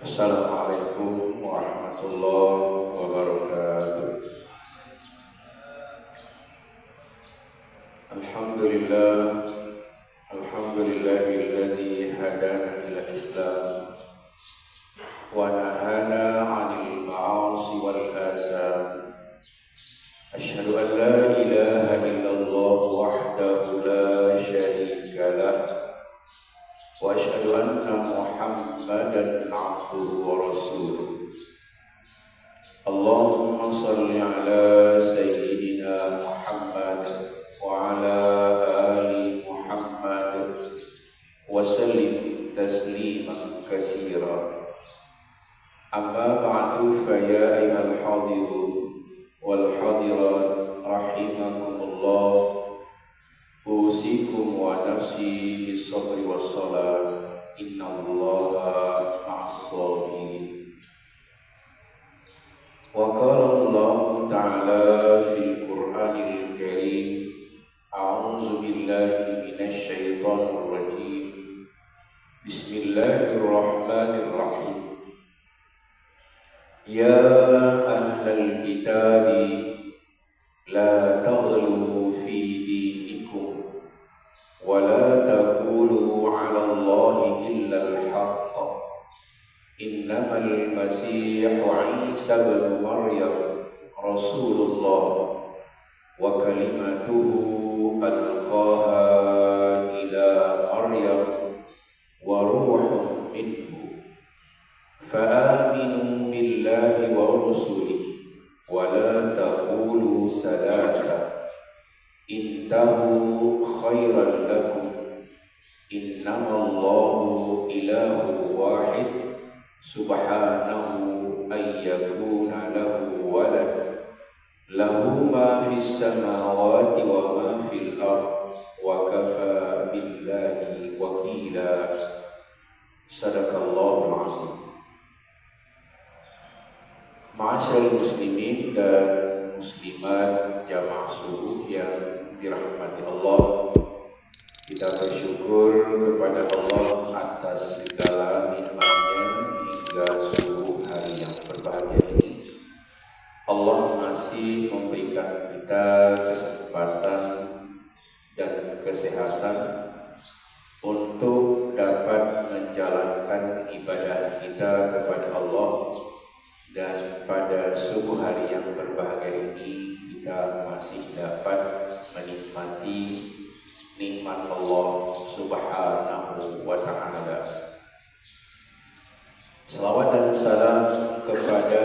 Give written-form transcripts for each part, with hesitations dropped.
Assalamualaikum warahmatullahi wabarakatuh. Alhamdulillah, alhamdulillahilladzi hadana ila Islam wa nahana 'anil ma'asi wal asam. Asyhadu an la ilaha illallah wahdahu la syarika lah wa asyhadu anna Muhammadan 'abduhu wa rasuluh. Allahumma shalli ala sayyidina Muhammad wa ala ali Muhammad wa sallim tasliman katsira. Amma ba'du, fa ya ayyuhal hadirun wal hadirat rahimakumullah, usikum wa nafsi bis sabri was salat, innallaha ma'as sabirin. Wa qala Allah ta'ala fil Qur'anil Karim, a'udzu billahi minasy syaithanir rajim. Bismillahirrahmanirrahim. Ya ahlal kitabi la taghlu fi dinikum wa la taqulu 'ala Allahi illa al-haqq. Innamal masihu Isa ibn Maryam Rasulullah wa kalimatuhu alqaha ila Maryam wa ruhun minhu. Fa'aminu billahi wa rusulihi wa la taqulu salasa, intahu khairan lakum, innamallahu ilahu wahid, subhanahu an yakuna lahu walad, lahu ma fis samawati wa ma fil ard, wa kafa billahi wakila. Sadaqallahul azim. Ma'asyiral muslimin dan muslimat jamaah subuh yang dirahmati Allah, kita bersyukur kepada Allah atas segala nikmatnya hingga subuh hari yang berbahagia ini. Allah masih memberikan kita kesempatan dan kesehatan untuk dapat menjalankan ibadah kita kepada Allah. Dan pada subuh hari yang berbahagia ini kita masih dapat menikmati nikmat Allah subhanahu wa ta'ala. Salawat dan salam kepada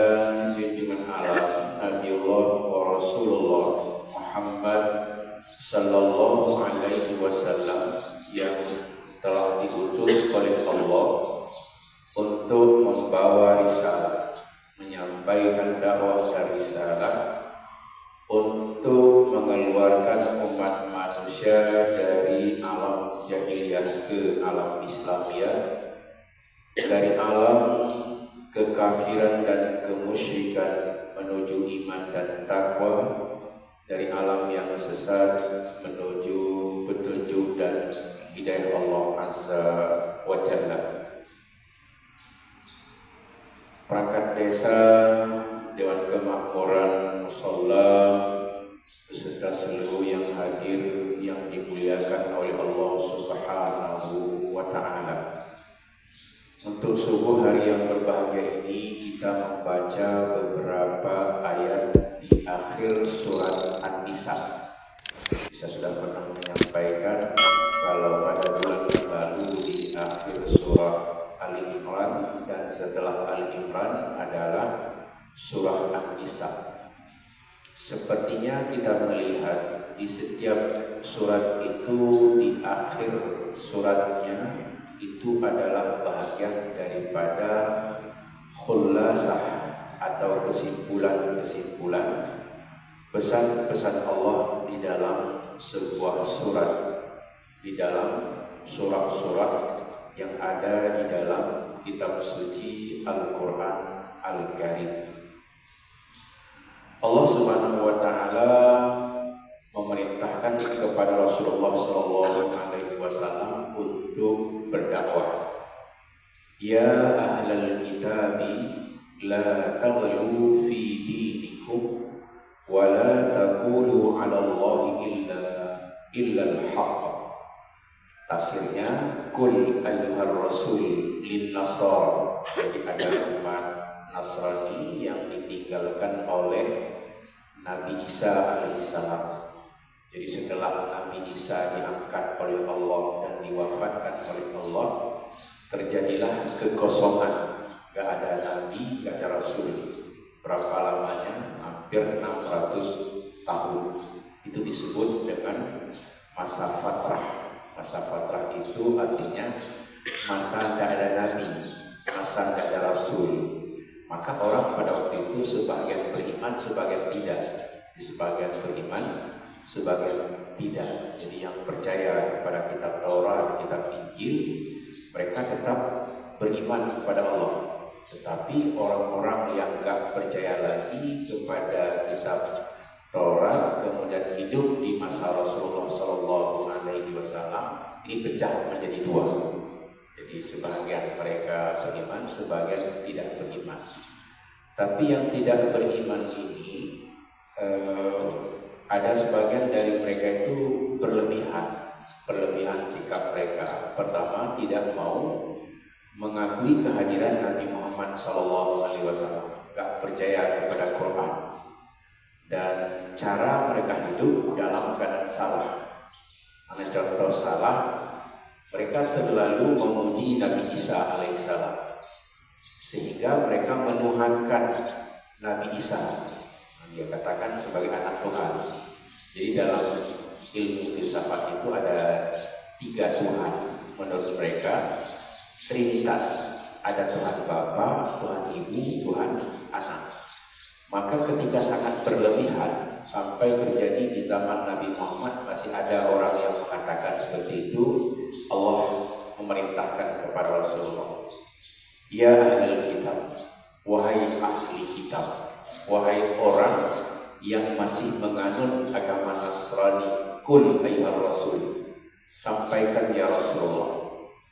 junjungan alam Nabiullah wa Rasulullah Muhammad sallallahu alaihi wasallam yang telah diutus oleh Allah untuk membawa risalah, menyampaikan dakwah dan risalah, untuk mengeluarkan umat manusia dari alam jahiliyah ke alam Islamiyah, dari alam kekafiran dan kemusyrikan menuju iman dan takwa, dari alam yang sesat menuju petunjuk dan hidayah Allah Azza wa Jalla. Perangkat desa, Dewan Kemakmuran Musholla, beserta seluruh yang hadir yang dimuliakan oleh Allah Subhanahu wa ta'ala. Untuk subuh hari yang berbahagia ini kita membaca beberapa ayat di akhir surat An-Nisa. Saya sudah pernah menyampaikan kalau pada bulan yang lalu di akhir surah Ali Imran dan setelah Ali Imran adalah surah An-Nisa. Sepertinya kita melihat di setiap surat itu, di akhir suratnya itu adalah bahagian daripada khulasah atau kesimpulan-kesimpulan pesan-pesan Allah di dalam ada di dalam kitab suci Al-Quran Al-Karim. Allah Subhanahu wa Ta'ala memerintahkan kepada Rasulullah Sallallahu Alaihi Wasallam untuk berdakwah. Ya ahlal kitabi la taghlu fi dinikum wa la taqulu 'ala Allahi illa al-haqq. Tafsirnya kul ayyuhar rasul lin nasara. Jadi ada umat Nasrani yang ditinggalkan oleh Nabi Isa alaihissalam. Jadi setelah Nabi Isa diangkat oleh Allah dan diwafatkan oleh Allah, terjadilah kekosongan. Gak ada Nabi, gak ada Rasul. Berapa lamanya? Hampir 600 tahun. Itu disebut dengan masa fatrah. Masa fatrah itu artinya masa gak ada Nabi, masa gak ada Rasul. Maka orang pada waktu itu sebagian beriman, sebagian tidak. Sebagian beriman, sebagian tidak. Jadi yang percaya kepada kitab Taurat, kitab Injil, mereka tetap beriman kepada Allah. Tetapi orang-orang yang gak percaya lagi kepada kitab Taurat, kemudian hidup di masa Rasulullah Sallallahu Alaihi Wasallam, ini pecah menjadi dua. Jadi sebagian mereka beriman, sebagian tidak beriman. Tapi yang tidak beriman ini ada sebagian dari mereka itu berlebihan sikap mereka. Pertama, tidak mau mengakui kehadiran Nabi Muhammad SAW, gak percaya kepada Quran, dan cara mereka hidup dalam keadaan salah. Karena contoh salah, mereka terlalu memuji Nabi Isa alaihissalam, sehingga mereka menuhankan Nabi Isa. Dia katakan sebagai anak Tuhan. Jadi dalam ilmu filsafat itu ada 3 Tuhan menurut mereka. Trinitas, ada Tuhan Bapa, Tuhan Ibu, Tuhan Anak. Maka ketika sangat berlebihan, sampai terjadi di zaman Nabi Muhammad masih ada orang yang mengatakan seperti itu, Allah memerintahkan kepada Rasulullah, ya ahlul kitab, wahai ahli kitab, wahai orang yang masih menganut agama Nasrani, kul ayyuhar rasul, sampaikan ya Rasulullah,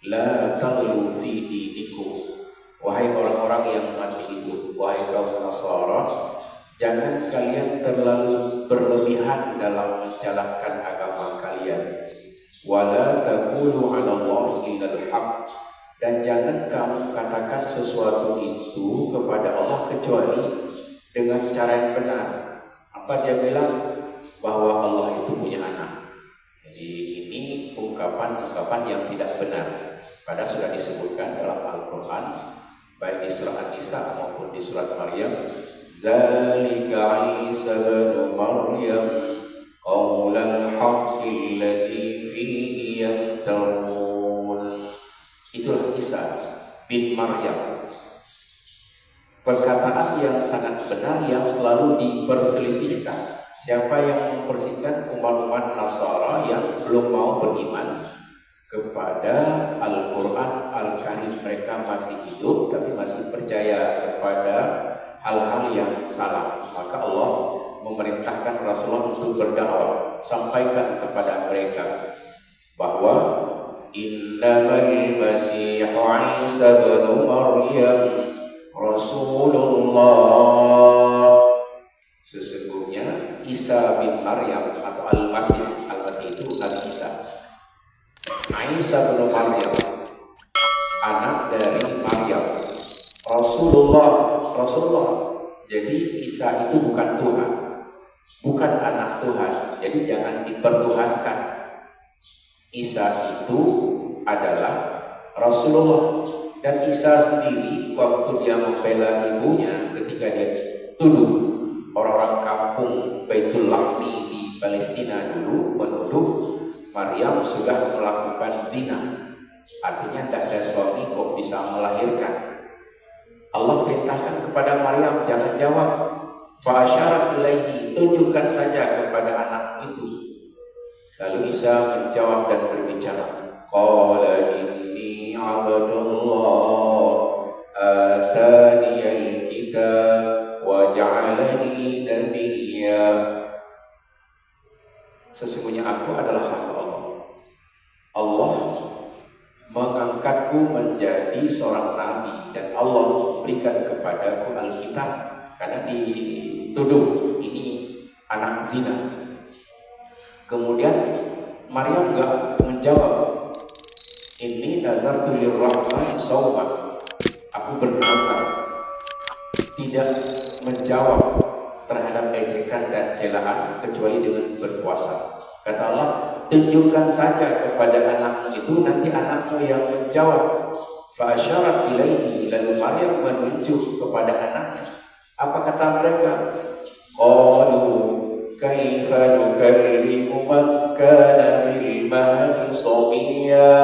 la taghlu fi dinikum, wahai orang-orang yang masih hidup, wahai kaum Nasara, jangan kalian terlalu berlebihan dalam menjalankan agama kalian. Wala taqulu 'ala Allahi illal haqq, dan jangan kamu katakan sesuatu itu kepada Allah kecuali dengan cara yang benar. Apa dia bilang? Bahwa Allah itu punya anak. Jadi ini ungkapan-ungkapan yang tidak benar. Padahal sudah disebutkan dalam Al-Quran, baik di surah An-Nisa maupun di surat Maryam, Zalika Isa bin Maryam qaulal haqqi alladzi fihi yamtarun. Itulah Isa bin Maryam, perkataan yang sangat benar yang selalu diperselisihkan. Siapa yang memperselisihkan? Umat-umat Nasara yang belum mau beriman kepada Al-Quran Al-Karim. Mereka masih hidup tapi masih percaya kepada hal-hal yang salah. Maka Allah memerintahkan Rasulullah untuk berdakwah, sampaikan kepada mereka bahwa innamal masihu Isa bin Maryam Rasulullah, sesungguhnya Isa bin Maryam atau Al-Masih itu Nabi Isa. Isa bin Maryam, anak dari Maryam, Rasulullah. Jadi Isa itu bukan Tuhan, bukan anak Tuhan. Jadi jangan dipertuhankan. Isa itu adalah Rasulullah. Dan Isa sendiri waktu dia membela ibunya, ketika dia tuduh orang-orang kampung Baitul Lahmi di Palestina dulu menuduh Maryam sudah melakukan zina, artinya tidak ada suami kok bisa melahirkan. Allah perintahkan kepada Maryam, jangan jawab. Fa'asyarat ilaihi, tunjukkan saja kepada anak itu. Lalu Isa menjawab dan berbicara, qala inni abdullah ataniyal kitab wa ja'alani nabiyya. Sesungguhnya aku adalah hamba Allah. Allah mengangkatku menjadi seorang nabi dan Allah berikan kepadaku Alkitab, karena dituduh ini anak zina. Kemudian Maryam enggak menjawab, ini nazartu lirrahmani shawman, aku bernazar tidak menjawab terhadap ejekan dan celaan kecuali dengan berpuasa. Kata Allah, tunjukkan saja kepada anak itu, nanti anakmu yang menjawab. Fa asyarat ilaihi, lalu Maryam menunjuk kepada anaknya. Apa kata mereka? Qalu kaifa nukallimu man kana fil mahdi sabiyya.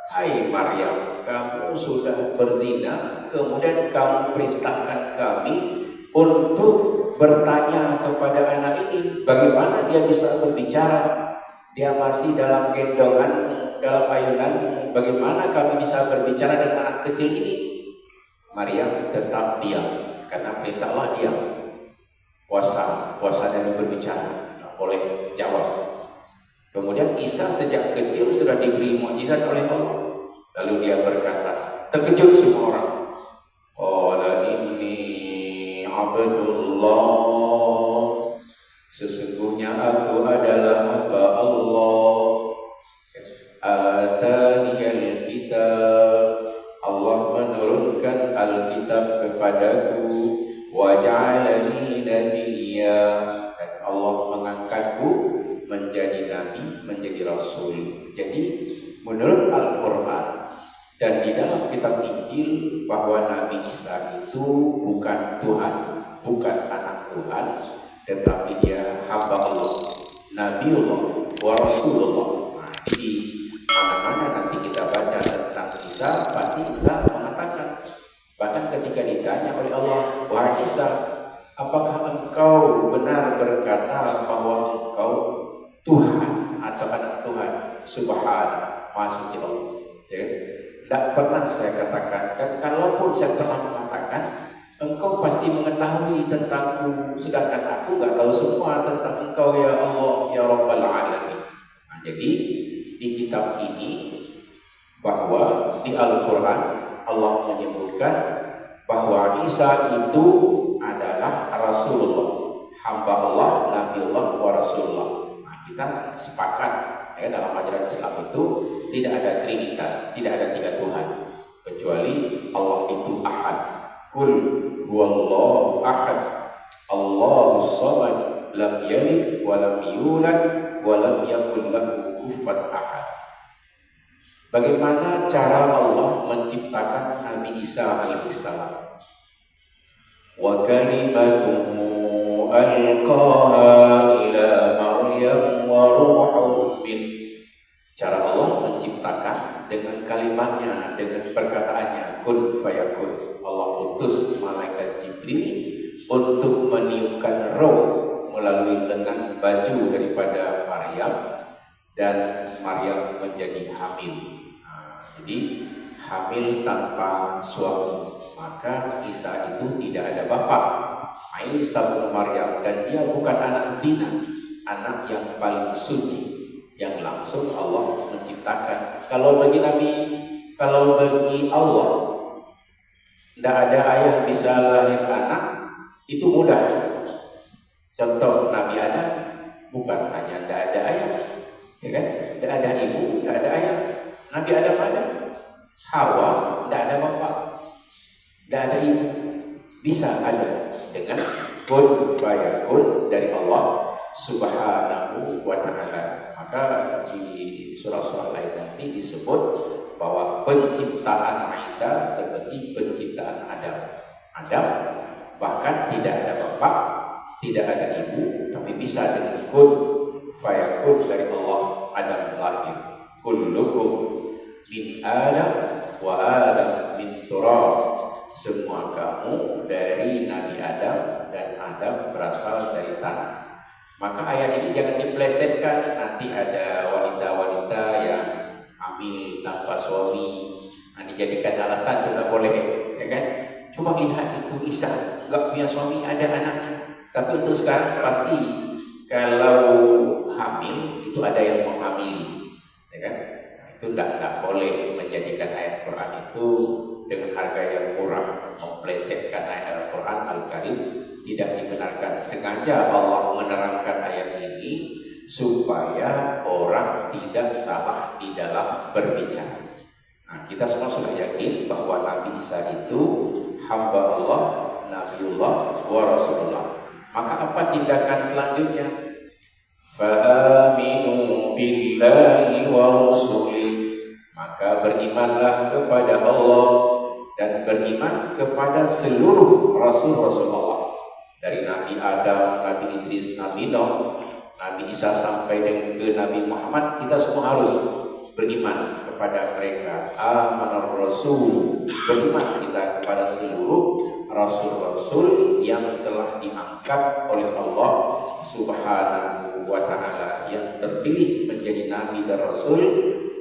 Hai Maryam, kamu sudah berzina, kemudian kamu perintahkan kami untuk bertanya kepada anak ini, bagaimana dia bisa berbicara? Dia masih dalam gendongan, dalam ayunan. Bagaimana kami bisa berbicara dengan anak kecil ini? Maryam tetap diam, karena perintah Allah diam. Puasa dari berbicara, tidak boleh jawab. Kemudian Isa sejak kecil sudah diberi mukjizat oleh Allah. Lalu dia berkata, terkejut semua orang. Qala inni abdullah, sesungguhnya aku adalah hamba Allah. Ataniyal kitab, Allah menurunkan Alkitab kepadaku. Wa ja'alani nabiyya, dan Allah mengangkatku menjadi nabi, menjadi rasul. Jadi menurut Al-Quran dan di dalam kitab Injil bahwa Nabi Isa itu bukan Tuhan, bukan anak Tuhan, tetapi dia hamba Allah, Nabiullah wa Rasulullah. Nah, di mana-mana nanti kita baca tentang Isa, pasti Isa mengatakan, bahkan ketika ditanya oleh Allah, wahai Isa, apakah engkau benar berkata bahwa engkau Tuhan atau anak Tuhan? Subhanallah, Maha Suci Allah. Ya, tidak pernah saya katakan, dan kalaupun saya pernah mengatakan, engkau pasti mengetahui tentangku, sedangkan aku nggak tahu semua tentang engkau ya Allah ya Rabbal Alamin. Nah, jadi di kitab ini bahwa di Al-Quran Allah menyebutkan bahwa Isa itu adalah Rasulullah, hamba Allah, Nabiullah wa Rasulullah. Nah, kita sepakat ya, dalam ajaran Islam itu tidak ada trinitas, tidak ada tiga Tuhan, kecuali Allah itu ahad. Qul huwallahu ahad, Allahus samad, lam yalid wa lam yulad wa lam yakul lahu kufuwan ahad. Bagaimana cara Allah menciptakan Nabi Isa alaihissalam? Wa kalimatuhu alqaha ila Maryam wa ruhun min. Cara Allah menciptakan dengan kalimatnya, dengan perkataannya, kun fayakun. Allah utus malaikat Jibril untuk meniupkan roh melalui lengan baju daripada Maryam, dan Maryam menjadi hamil. Jadi hamil tanpa suami, maka Isa itu tidak ada bapak, Isa bin Maryam, dan dia bukan anak zina, anak yang paling suci yang langsung Allah menciptakan. Kalau bagi Allah tidak ada ayah bisa lahir anak, itu mudah. Contoh Nabi Adam, bukan hanya tidak ada ayah, ya kan? Tidak ada ibu, tidak ada ayah. Nabi Adam ada, Hawa tidak ada bapak, tidak ada ibu, bisa ada dengan kun fayakun dari Allah Subhanahu wa ta'ala. Maka di surah-surah lain nanti disebut bahwa penciptaan Isa seperti penciptaan Adam. Adam bahkan tidak ada bapak, tidak ada ibu, tapi bisa dengan kun fayakun dari Allah. Adam lahir. Kullukum min Adam wa Adam min turab. Semua kamu dari Nabi Adam, dan Adam berasal dari tanah. Maka ayat ini jangan diplesetkan. Nanti ada wanita-wanita yang hamil tanpa suami, ada alasan itu tidak boleh, ya kan? Coba lihat itu Isa, nggak punya suami, ada anaknya. Tapi untuk sekarang pasti kalau hamil itu ada yang menghamili, ya kan? Itu tidak boleh menjadikan ayat Quran itu dengan harga yang murah, memplesetkan ayat Al-Quran Al-Karim tidak dibenarkan. Sengaja Allah menerangkan ayat ini supaya orang tidak salah di dalam berbicara. Nah, kita semua sudah yakin bahwa Nabi Isa itu hamba Allah, Nabiullah wa Rasulullah. Maka apa tindakan selanjutnya? Fa'aminu billahi wa rasulih. Maka berimanlah kepada Allah dan beriman kepada seluruh Rasul-Rasul Allah. Dari Nabi Adam, Nabi Idris, Nabi Nuh, Nabi Isa sampai dengan ke Nabi Muhammad, kita semua harus beriman kepada mereka. Amanar Rasul, beriman kita kepada seluruh Rasul-Rasul yang telah diangkat oleh Allah Subhanahu wa ta'ala, yang terpilih menjadi Nabi dan Rasul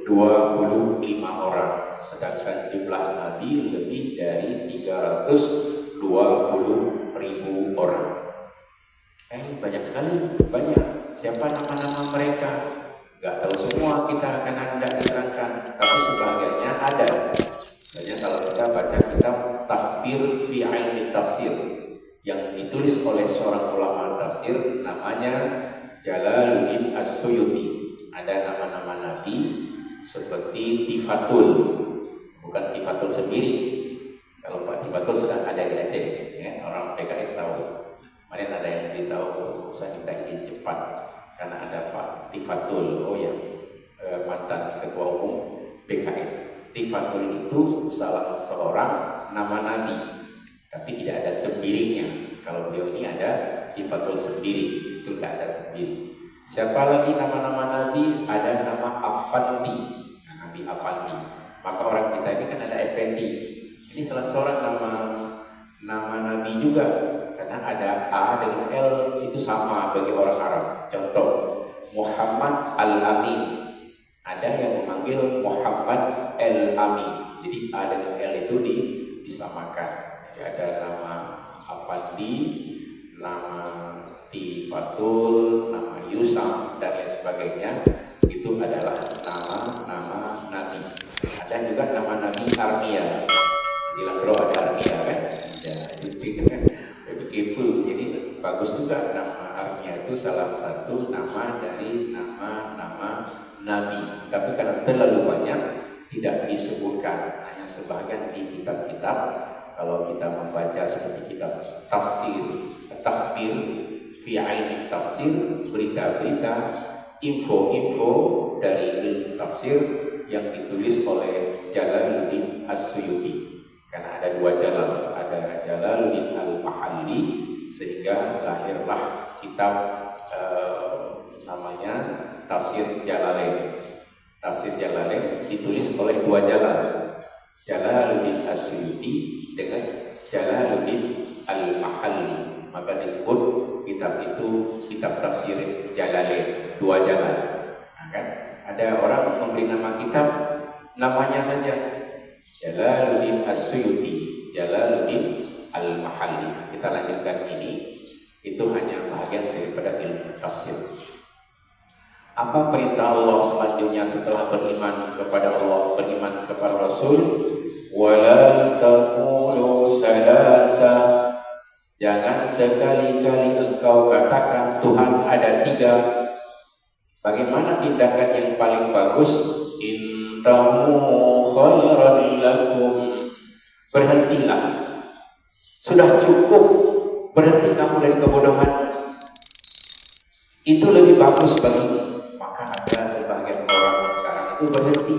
25 orang, sedangkan jumlah Nabi lebih dari 320.000 orang. Banyak sekali, banyak. Siapa nama-nama mereka? Gak tahu semua, kita akan hendak diterangkan, tapi sebagiannya ada. Misalnya kalau kita baca kitab Tahbir fi Ilmi Tafsir yang ditulis oleh seorang ulama tafsir namanya Jalaluddin As-Suyuti, ada nama-nama Nabi seperti Tifatul, bukan Tifatul sendiri. Kalau Pak Tifatul sudah ada di Aceh, ya, orang PKS tahu. Kemarin ada yang beritahu saya minta izin cepat karena ada Pak Tifatul, mantan ketua umum PKS. Tifatul itu salah seorang nama Nabi, tapi tidak ada sendirinya. Kalau beliau ini ada Tifatul sendiri, itu tidak ada sendiri. Siapa lagi nama-nama Nabi? Ada nama Afandi, Nabi Afandi. Maka orang kita ini kan ada Effendi. Ini salah seorang nama Nabi juga, karena ada A dengan L itu sama bagi orang Arab. Contoh Muhammad Al-Amin, ada yang memanggil Muhammad Al-Amin. Jadi A dengan L itu disamakan. Jadi ada nama Afandi, nama Tifatul, nama Yusam dan lain sebagainya. Itu adalah nama-nama Nabi. Ada juga nama Nabi Armia. Di Landro ada Armia kan? Ya, itu kan begitu. Jadi bagus juga nama Armia, itu salah satu nama dari nama-nama Nabi. Tapi karena terlalu banyak tidak disebutkan, hanya sebagian di kitab-kitab. Kalau kita membaca seperti kitab Tafsir, Tahbir fi Ilmi Tafsir, berita-berita, info-info dari ilmu tafsir yang ditulis oleh Jalaluddin As-Suyuti. Karena ada dua Jalal, ada Jalaluddin Al-Mahalli, sehingga lahirlah kitab namanya Tafsir Jalalain. Tafsir Jalalain ditulis oleh dua Jalal, Jalaluddin As-Suyuti dengan Jalaluddin Al-Mahalli. Maka disebut kitab itu kitab Tafsir Jalalain, dua Jalal. Nah, kan? Ada orang memberi nama kitab namanya saja Jalaluddin As-Suyuti, Jalaluddin Al-Mahalli. Kita lanjutkan ini. Itu hanya bagian daripada ilmu tafsir. Apa perintah Allah selanjutnya setelah beriman kepada Allah, beriman kepada Rasul? Wala taqulu salasa. Jangan sekali-kali engkau katakan Tuhan ada tiga. Bagaimana tindakan yang paling bagus? Intahu khairan lakum. Berhentilah. Sudah cukup. Berhenti kamu dari kebodohan. Itu lebih bagus bagimu. Maka ada sebagian orang sekarang itu berhenti,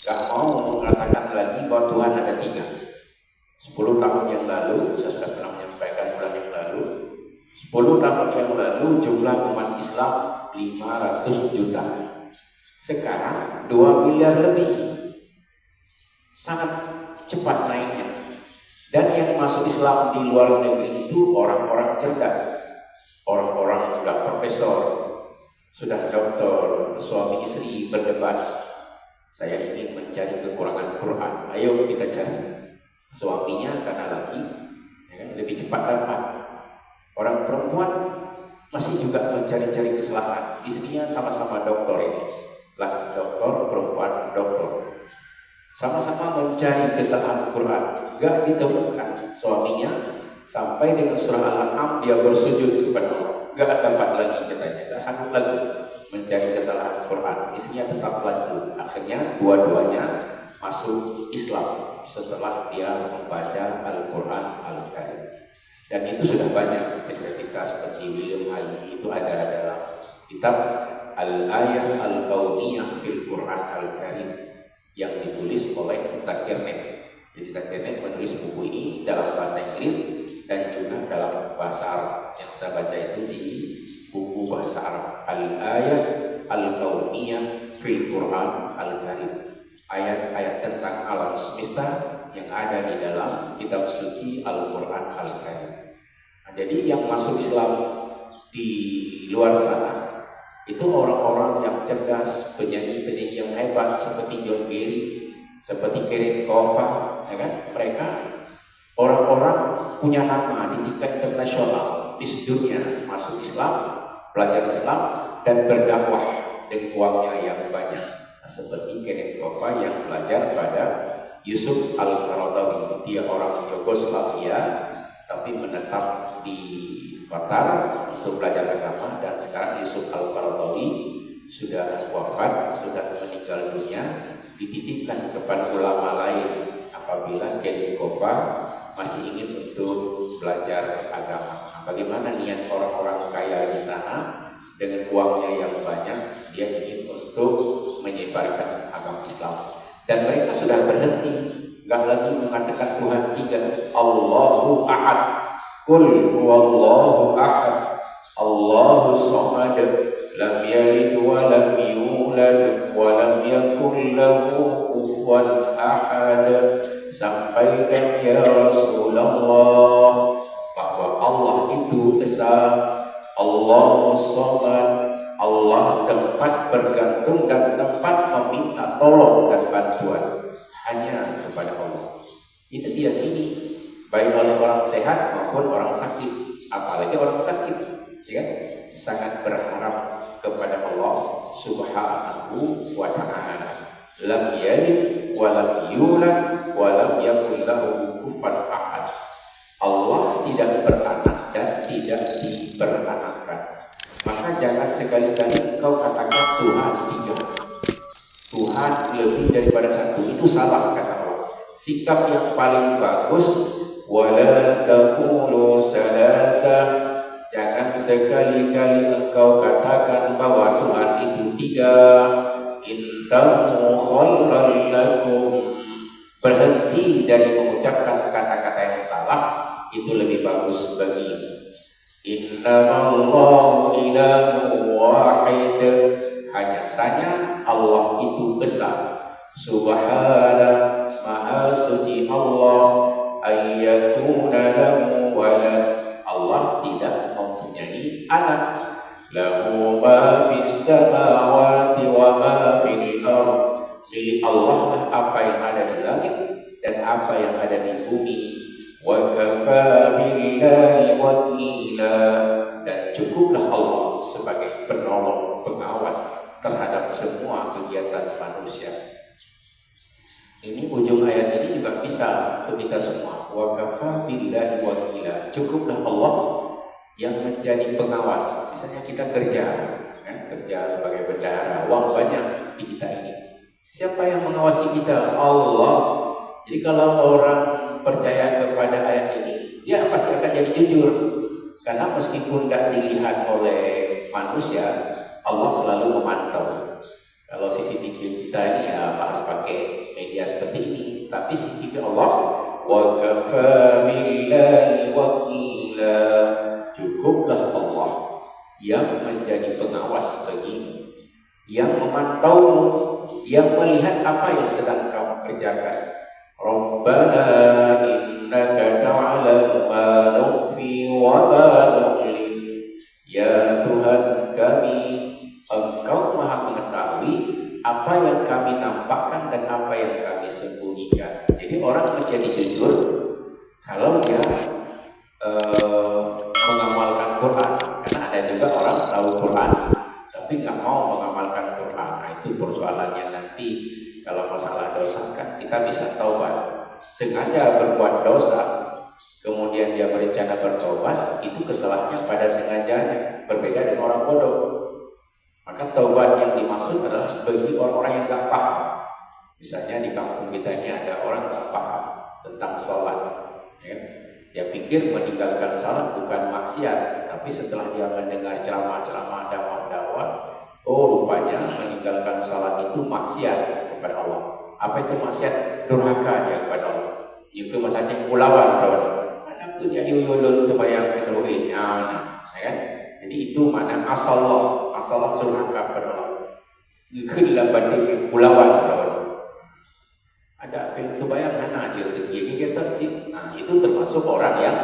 gak mau mengatakan lagi bahwa Tuhan ada tiga. 10 tahun yang lalu, saya sudah pernah menyampaikan bulan yang lalu, 10 tahun yang lalu jumlah umat Islam 500 juta. Sekarang 2 miliar lebih. Sangat cepat naiknya. Dan yang masuk Islam di luar negeri itu orang-orang cerdas, orang-orang sudah profesor, sudah doktor, suami istri berdebat, Saya ingin mencari kekurangan Quran. Ayo kita cari. Suaminya karena laki, ya kan, lebih cepat dapat. Orang perempuan masih juga mencari-cari kesalahan. Istrinya sama-sama doktor ini. Laki doktor, perempuan doktor. Sama-sama mencari kesalahan Quran. Gak ditemukan. Suaminya sampai dengan surah Al-An'am dia bersujud kepada Allah. Gak dapat lagi katanya. Gak sanggup lagi mencari kesalahan Quran. Istrinya tetap lanjut. Akhirnya dua-duanya masuk Islam setelah dia membaca Al-Quran Al-Karim. Dan itu sudah banyak cerita-cerita seperti William Ali itu ada dalam kitab Al-Ayah Al-Kauniyah fil Quran Al-Karim yang ditulis oleh Zakir Naik. Jadi Zakir Naik menulis buku ini dalam bahasa Inggris dan juga dalam bahasa Arab. Yang saya baca itu di buku bahasa Arab, Al-Ayah Al-Kauniyah fil Quran Al-Karim. Ayat-ayat tentang alam semesta yang ada di dalam kitab suci Al-Quran Al-Karim. Nah, jadi yang masuk Islam di luar sana itu orang-orang yang cerdas, penyanyi-penyanyi yang hebat seperti John Kerry, seperti Karen Kova, ya kan? Mereka orang-orang punya nama di tingkat internasional di dunia, masuk Islam, belajar Islam dan berdakwah dengan uangnya yang banyak. Seperti Karen Kova yang belajar pada Yusuf Al-Qaradawi. Dia orang Yugoslavia tapi menetap di Qatar untuk belajar agama, dan sekarang Yusuf Al-Qaradawi sudah wafat, sudah meninggal dunia, dititipkan kepada ulama lain apabila Karen Kova masih ingin untuk belajar agama. Nah, bagaimana niat orang-orang kaya di sana dengan uangnya yang banyak, dia ingin untuk menyebarkan agama Islam. Dan mereka sudah berhenti, nggak lagi mengatakan Tuhan tiga, Allahu Ahad, Qul huwallahu ahad, Allahu samad, lam yalid wa lam yulad wa lam yakul lahu kufuwan ahad. Sampaikan ya Rasulullah bahwa Allah itu esa, Allahu samad, Allah tempat bergantung dan tempat meminta tolong dan bantuan hanya kepada Allah. Itu diyakini baik oleh orang sehat maupun orang sakit, apalagi orang sakit, ya, sangat berharap kepada Allah Subhanahu wa Ta'ala. Lam yalid wa lam yulad wa lam yakul lahu kufuwan ahad. Allah tidak beranak dan tidak diperanakkan. Maka jangan sekali-kali engkau katakan Tuhan tiga, Tuhan lebih daripada satu. Itu salah, kata Allah. Sikap yang paling bagus, wala taqulu salasa, jangan sekali-kali engkau katakan bahwa Tuhan itu tiga. Intahu khairan lakum, berhenti dari mengucapkan kata-kata yang salah, itu lebih bagus bagimu. Innamallahu ilahun wahid, hanya saja Allah itu besar. Subhana, maha suci Allah, ayyakuna lahu walad, Allah tidak mempunyai anak. Lahu ma fis samawati wa ma fil ardh, milik Allah apa yang ada di langit dan apa yang ada di bumi. Wa kafa billahi wakila, dan cukuplah Allah sebagai penolong, pengawas terhadap semua kegiatan manusia. Ini ujung ayat ini juga bisa untuk kita semua. Wa kafa billahi wakila, cukuplah Allah yang menjadi pengawas. Misalnya kita kerja, kan? Kerja sebagai bendahara, uang banyak di kita ini. Siapa yang mengawasi kita? Allah. Jadi kalau orang percaya kepada ayat ini, dia pasti akan jadi jujur. Karena meskipun tidak dilihat oleh manusia, Allah selalu memantau. Kalau CCTV kita ini ya harus pakai media seperti ini, tapi CCTV Allah, wa kafa billahi wakila, cukuplah Allah yang menjadi pengawas bagimu, yang memantau, yang melihat apa yang sedang kamu kerjakan. Rabbana innaka ta'lamu ma nukhfi wa ma nu'lin, ya Tuhan kami, Engkau maha mengetahui apa apa yang kami nampakkan dan apa yang kami sembunyikan. Jadi orang menjadi jujur kalau dia mengamalkan Quran. Karena ada juga orang tahu Quran tapi nggak mau mengamalkan Quran. Nah, itu persoalannya nanti. Kalau masalah dosa kan kita bisa taubat. Sengaja berbuat dosa kemudian dia berencana bertobat, itu kesalahannya pada sengajanya, berbeda dengan orang bodoh. Maka taubat yang dimaksud adalah bagi orang-orang yang gak paham. Misalnya di kampung kita ini ada orang gak paham tentang sholat, ya. Dia pikir meninggalkan sholat bukan maksiat, tapi setelah dia mendengar ceramah-ceramah dakwah-dakwah, oh rupanya meninggalkan sholat itu maksiat kepada Allah. Apa itu maksiat? Durhaka dia kepada Allah. Itu maksudnya kulawan kalau itu dia yuyulun sebayang keluhin, ya kan? Jadi itu mana asallah durhaka kepada Allah. Ikhillah batik kulawan kalau ada pintu bayang hana cerita dia saksi. Nah, itu termasuk orang yang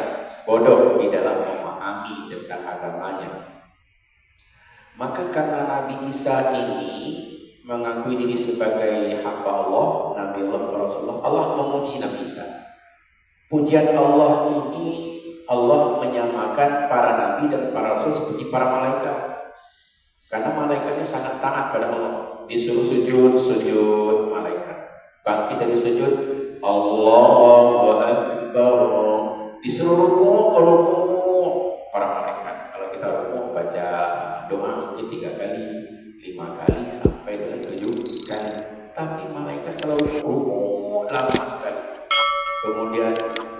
bodoh di dalam memahami tentang agamanya. Maka karena Nabi Isa ini mengakui diri sebagai hamba Allah, Nabi Allah, Rasulullah, Allah memuji Nabi Isa. Pujian Allah ini, Allah menyamakan para nabi dan para rasul seperti para malaikat. Karena malaikatnya sangat taat pada Allah. Disuruh sujud malaikat. Bangkit dari sujud, Allahu Akbar. Disuruh ruku para malaikat. Kalau kita ruku baca doa mungkin 3 kali, 5 kali sampai dengan 7 kali. Tapi malaikat kalau ruku lama sekali. Kemudian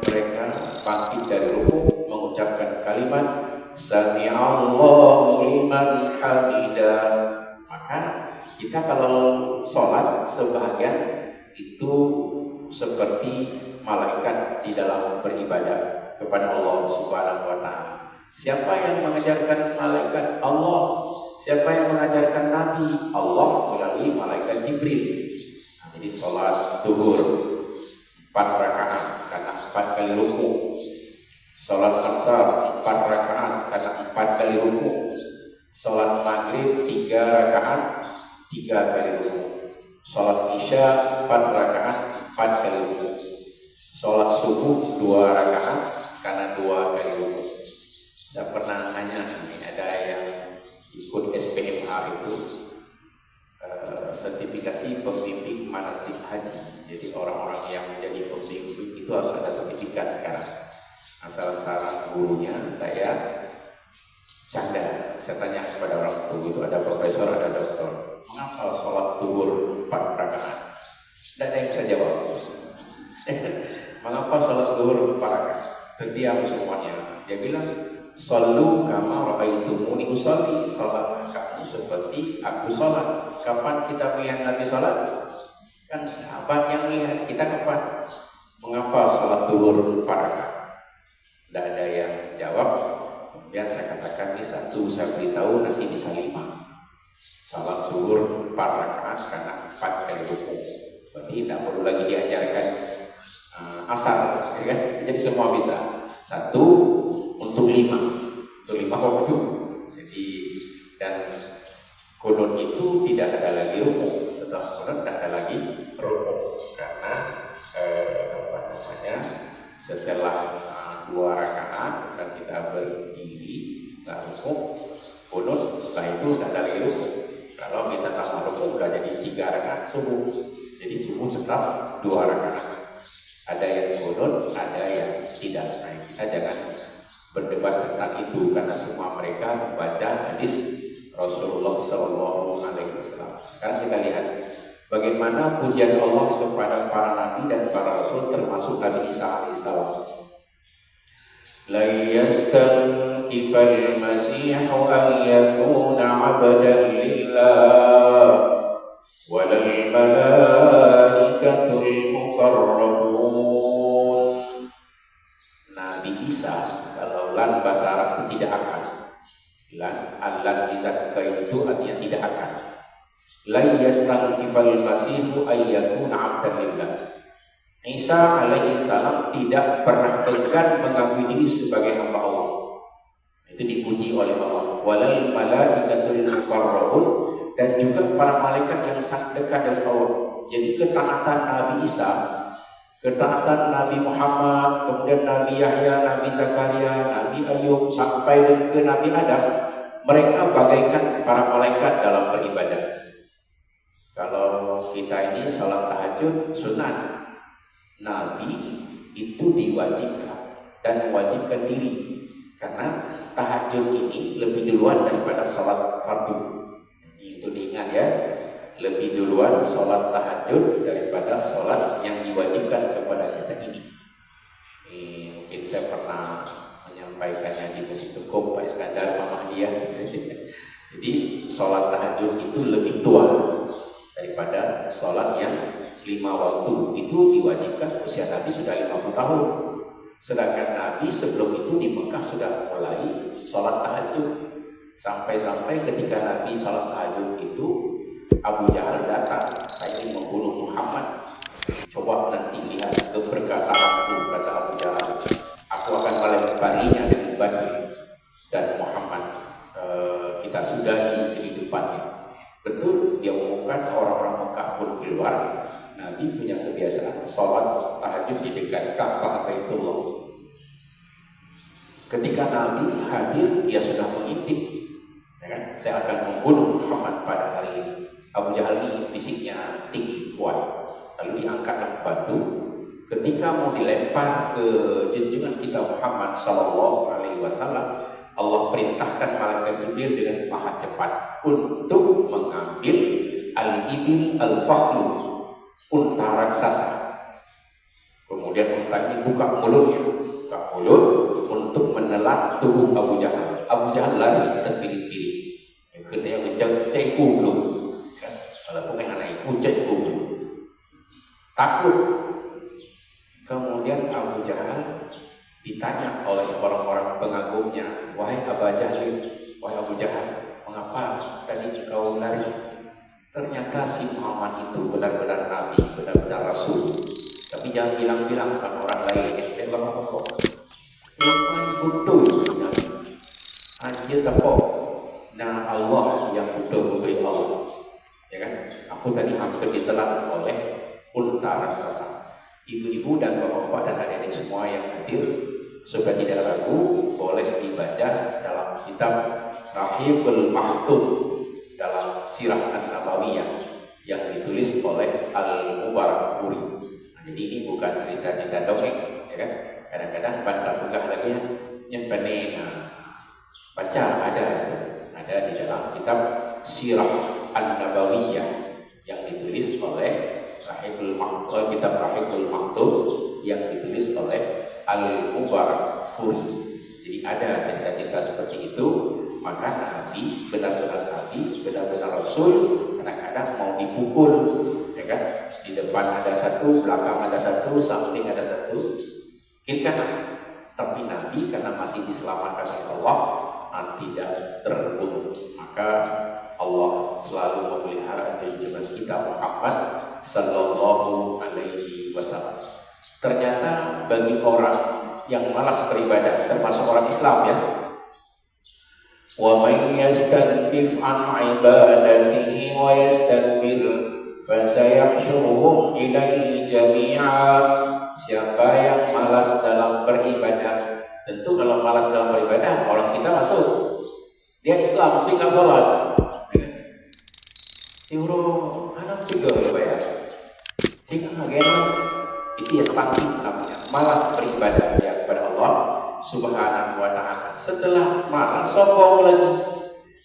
mereka bangkit dari ruku mengucapkan kalimat Sami'allahu liman hamidah. Maka kita kalau sholat sebahagian itu seperti malaikat di dalam beribadah kepada Allah Subhanahu wa Ta'ala. Siapa yang mengajarkan malaikat? Allah. Siapa yang mengajarkan Nabi? Allah melalui malaikat Jibril. Nah, jadi sholat zuhur 4 rakaat karena 4 kali ruku. Salat asar 4 rakaat karena 4 kali ruku. Salat maghrib 3 rakaat 3 kali ruku. Salat isya 4 rakaat 4 kali ruku. Salat subuh 2 rakaat karena 2 kali ruku. Saya pernah nanya, ini ada yang ikut SPMA itu sertifikasi pembimbing manasik haji. Jadi orang-orang yang menjadi pembimbing itu harus ada sertifikat sekarang. Asal saran gurunya saya canda. Saya tanya kepada orang tua itu ada profesor, ada doktor. Mengapa sholat zuhur 4 rakaat? Tidak ada yang bisa jawab. Mengapa sholat zuhur 4 rakaat? Terdiam semuanya. Dia bilang, Sallu kama ra'aitumuni usolli. Salat kamu seperti aku salat. Kapan kita melihat Nabi salat? Kan sahabat yang melihat. Kita kapan? Mengapa salat zuhur 4 rakaat? Tidak ada yang jawab. Kemudian saya katakan ini satu, saya beritahu nanti bisa 5. Salat zuhur 4 rakaat karena 4 kali ruku. Berarti tidak perlu lagi diajarkan asar, ya kan? Jadi semua bisa. 1 untuk 5 waktu. Jadi dan kunut itu tidak ada lagi ruku. Setelah kunut tidak ada lagi ruku karena setelah 2 rakaat dan kita berdiri setelah ruku kunut, setelah itu tidak ada lagi ruku. Kalau kita tambah ruku sudah jadi 3 rakaat subuh. Jadi subuh tetap 2 rakaat. Ada yang kunut, ada yang tidak. Nah, kita jangan berdebat tentang itu karena semua mereka membaca hadis Rasulullah SAW. Sekarang kita lihat bagaimana pujian Allah kepada para nabi dan para rasul termasuk Nabi Isa alaihissalam. La yastankifal masihu an yakuna 'abdan lillah walal malaikatul muqarrabun. Nabi Isa kalau lan bahasa Arab itu tidak akan. Lan izat itu artinya tidak akan. La yastankifal masihu ay yakuna 'abdan lillah. Isa alaihi salam tidak pernah enggan mengakui diri sebagai hamba Allah. Itu dipuji oleh Allah. Walal malaikatul muqarrabun, dan juga para malaikat yang sangat dekat dengan Allah. Jadi ketaatan Nabi Isa, ketaatan Nabi Muhammad, kemudian Nabi Yahya, Nabi Zakaria, Nabi Ayub, sampai ke Nabi Adam, mereka bagaikan para malaikat dalam beribadah. Kalau kita ini salat tahajud sunat, Nabi itu diwajibkan dan mewajibkan diri, karena tahajud ini lebih duluan daripada salat fardu. Itu diingat ya, lebih duluan salat tahajud daripada salat yang diwajibkan kepada kita ini. Mungkin saya pernah menyampaikannya di Masjid Tukuk Pak Iskandar Muhammadiyah. Jadi salat tahajud itu lebih tua daripada sholat yang 5 waktu. Itu diwajibkan usia Nabi sudah 50 tahun. Sedangkan Nabi sebelum itu di Mekah sudah mulai sholat tahajud. Sampai-sampai ketika Nabi sholat tahajud itu, Abu Jahal datang, saya ingin membunuh Muhammad. Coba nanti lihat keperkasaanku, kata Abu Jahal. Aku akan melemparinya dengan batu dan Muhammad. Kita sudahi kehidupannya. Betul, dia umumkan orang-orang Mekah pun keluar. Nabi punya kebiasaan sholat tahajud di dekat Ka'bah Baitullah. Ketika Nabi hadir, dia sudah mengintip, ya kan? Saya akan membunuh Muhammad pada hari ini. Abu Jahal ini fisiknya tinggi kuat, lalu diangkatlah batu. Ketika mau dilempar ke junjungan kita Muhammad Sallallahu Alaihi Wasallam, Allah perintahkan malaikat Jibril dengan maha cepat untuk mengambil al-ibil al-fakhlu, unta raksasa. Kemudian unta ini buka mulut untuk menelan tubuh Abu Jahal. Abu Jahal lari terpirit-pirit. Kedai kencang cek belum. Kalau pengen anak ikut cek belum. Takut. Kemudian Abu Jahal ditanya oleh orang-orang pengagumnya, wahai Abu Jahal, wahai Abu Jahal, mengapa tadi kau lari? Ternyata si Muhammad itu benar-benar Nabi, benar-benar Rasul. Tapi jangan bilang-bilang sama orang lain, dia ngomong kok. Lumayan bodoh Nabi. Anjir tepok. Nah Allah yang bodoh-bodoh Allah. Ya kan? Aku tadi hampir ditelan oleh unta raksasa. Ibu-ibu dan bapak-bapak dan adik-adik semua yang hadir, supaya tidak ragu, boleh dibaca dalam kitab Rahibul Maktub dalam Sirah An-Nabawiyah yang ditulis oleh Al-Mubarakfuri. Jadi ini bukan cerita-cerita dongeng, ya kan? Kadang-kadang bantah pegah lagi nyempenin. Baca ada di dalam kitab Sirah An-Nabawiyah yang ditulis oleh kitab Rahibul Maktub yang ditulis oleh Al-Mubarakfuri. Jadi ada cerita-cerita seperti itu. Maka Nabi, benar-benar Rasul, kadang-kadang mau dipukul, ya kan? Di depan ada satu, belakang ada satu, samping ada satu, kiri kanan. Tapi Nabi karena masih diselamatkan oleh Allah, tidak terbunuh. Maka Allah selalu memelihara junjungan kita Muhammad Sallallahu Alaihi Wasallam. Ternyata bagi orang yang malas beribadah, termasuk orang Islam ya, wa may yastaghfir an ibadatihi wa yastakbir fasayahsyuruhum ilaihi jami'a. Siapa yang malas dalam beribadah, tentu kalau malas dalam beribadah, orang kita masuk, dia Islam tapi nggak sholat. Tiuro anak juga ya, sehingga agama itu ya statif namanya, malas beribadah ya kepada Allah Subhanahu wa Ta'ala. Setelah malas, sombong lagi,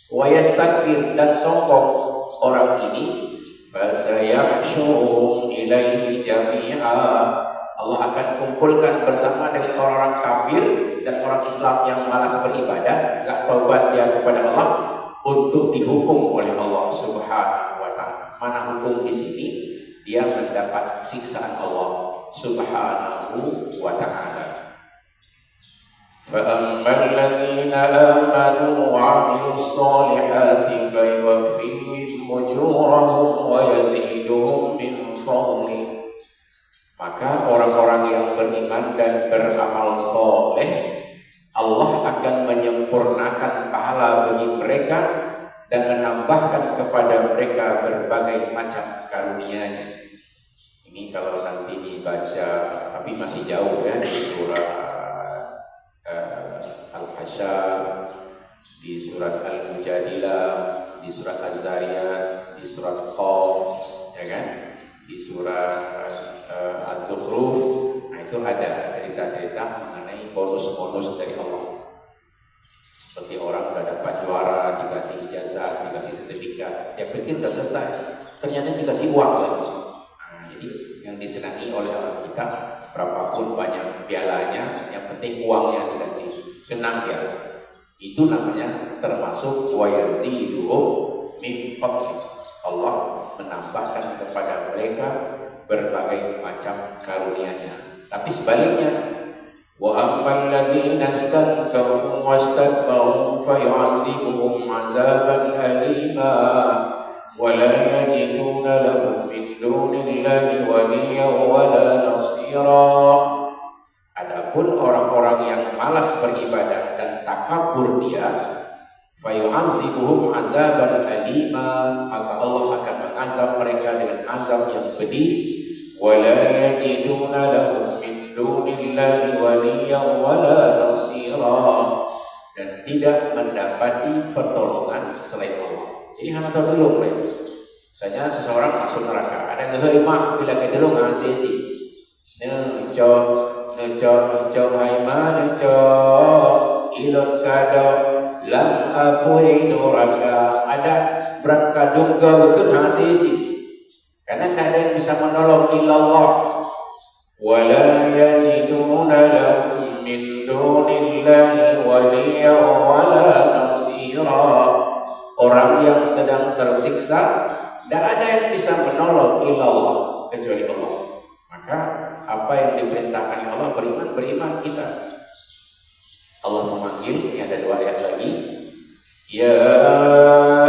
wa yastakbir, dan sombong orang ini, fasayahsyuruhum ilaihi jami'a. Allah akan kumpulkan bersama dengan orang-orang kafir dan orang Islam yang malas beribadah, gak taubat dia kepada Allah, untuk dihukum oleh Allah Subhanahu wa Ta'ala. Mana hukum di sini? Dia mendapat siksaan Allah Subhanahu wa Ta'ala. فَأَمَّا الَّذِينَ آمَنُوا وَعَمِلُوا الصَّالِحَاتِ فَيُوَفِّيهِمْ أُجُورَهُمْ وَيَزِيدُهُمْ مِنْ فَضْلِهِ. Maka orang-orang yang beriman dan beramal soleh, Allah akan menyempurnakan pahala bagi mereka dan menambahkan kepada mereka berbagai macam karunia-Nya. Ini kalau nanti dibaca, tapi masih jauh ya, di surah Al-Hasyr, di surat Al-Mujadilah, di surat Az-Zariyat, di surat Qaf, ya kan? Di surat Az-Zukhruf. Nah, itu ada cerita-cerita mengenai bonus-bonus dari Allah. Seperti orang udah dapat juara, dikasih ijazah, dikasih sertifikat, dia pikir udah selesai, ternyata dikasih uang lagi. Nah, jadi yang disenangi oleh orang kita, berapapun banyak pialanya, yang penting uangnya dikasih, senang ya. Itu namanya termasuk wa yaziduhum min fadli. Allah menambahkan kepada mereka berbagai macam karunia-Nya. Tapi sebaliknya, wa ammal ladzina istakbaru wastakbaru fayu'adzibuhum 'adzaban alima wa la yajiduna lahum min dunillahi waliyyan wa la nasira. Adapun orang-orang yang malas beribadah dan takabur dia, fayu'adzibuhum 'adzaban alima, maka Allah akan mengazab mereka dengan azab yang pedih. Wa la yajiduna lahum dunillahi waliyyan wala nasira, dan tidak mendapati pertolongan selain Allah. Jadi hanya tahu dulu mereka. Misalnya seseorang masuk neraka, ada ngeheimah bila ke dulu ngasih ji. Necok haimah necok ilot kado lam apui neraka. Ada berangkat juga ke ngasih ji. Karena tidak ada yang bisa menolong illallah. وَلَا يَجِدُونَ لَهُم مِّن دُونِ اللَّهِ وَلِيًّا وَلَا نَصِيرًا. Orang yang sedang tersiksa, tidak ada yang bisa menolong illallah kecuali Allah. Maka apa yang diperintahkan oleh Allah, beriman kita. Allah memanggil, ini ada 2 ayat lagi. Ya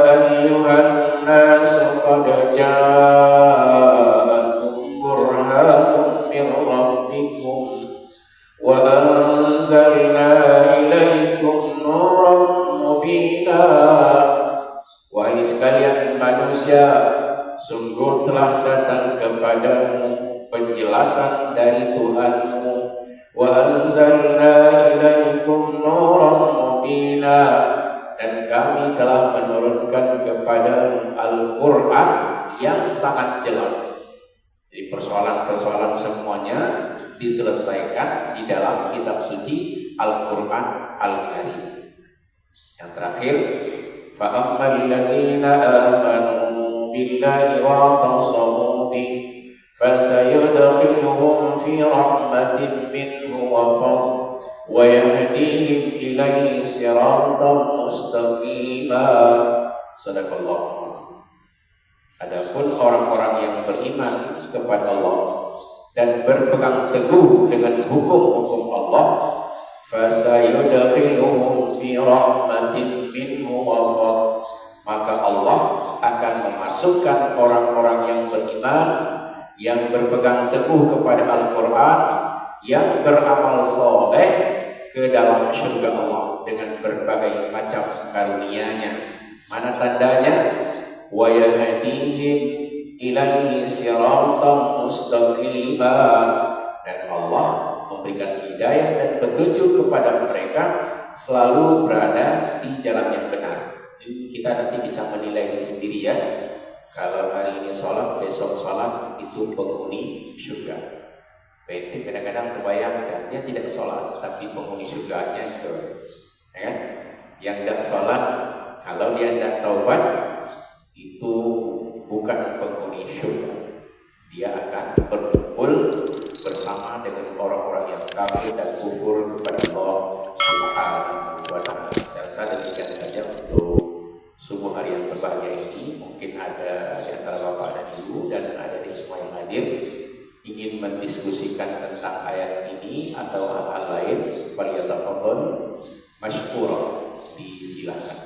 ayyuhan nasu qad ja'akum burhanun min rabbikum wa anzalna ilaykum nuran mubina. Wahai sekalian manusia, sungguh telah datang kepadamu penjelasan dari Tuhanmu. Wa anzalna ilaykum nuran mubina, dan kami telah menurunkan kepada Al-Quran yang sangat jelas. Jadi persoalan-persoalan semuanya diselesaikan di dalam kitab suci Al-Quran Al-Karim. Yang terakhir, fa'ammal ladzina amanu billahi wa tasamu bihi fasayudkhiluhum fi rahmatin minhu wa fadl wa yahdihim ilaihi siratan mustaqima. Sadaqallahu. Adapun orang-orang yang beriman kepada Allah dan berpegang teguh dengan hukum-hukum Allah, fasayudkhiluhum fi rahmatin minhu wa fadl, maka Allah akan memasukkan orang-orang yang beriman, yang berpegang teguh kepada Al-Quran, yang beramal soleh ke dalam surga Allah dengan berbagai macam karunia-Nya. Mana tandanya? Wa yahdihim ilaihi siratan mustaqima, dan Allah memberikan hidayah dan petunjuk kepada mereka selalu berada di jalan yang benar. Jadi kita nanti bisa menilai diri sendiri ya. Kalau hari ini sholat, besok sholat, itu penghuni surga. Penting kadang-kadang terbayang dia tidak sholat, tapi penghuni surganya itu, ya kan? Yang tidak sholat, kalau dia tidak taubat, itu bukan penghuni surga. Dia akan berkumpul bersama dengan orang-orang yang kafir dan kufur kepada Allah Subhanahu wa Ta'ala. Saya rasa demikian saja untuk subuh hari yang berbahagia ini. Mungkin ada di antara Bapak dan Ibu dan ada di semua yang hadir ingin mendiskusikan tentang ayat ini atau hal-hal lain, falyatafadhal masykurah, disilakan.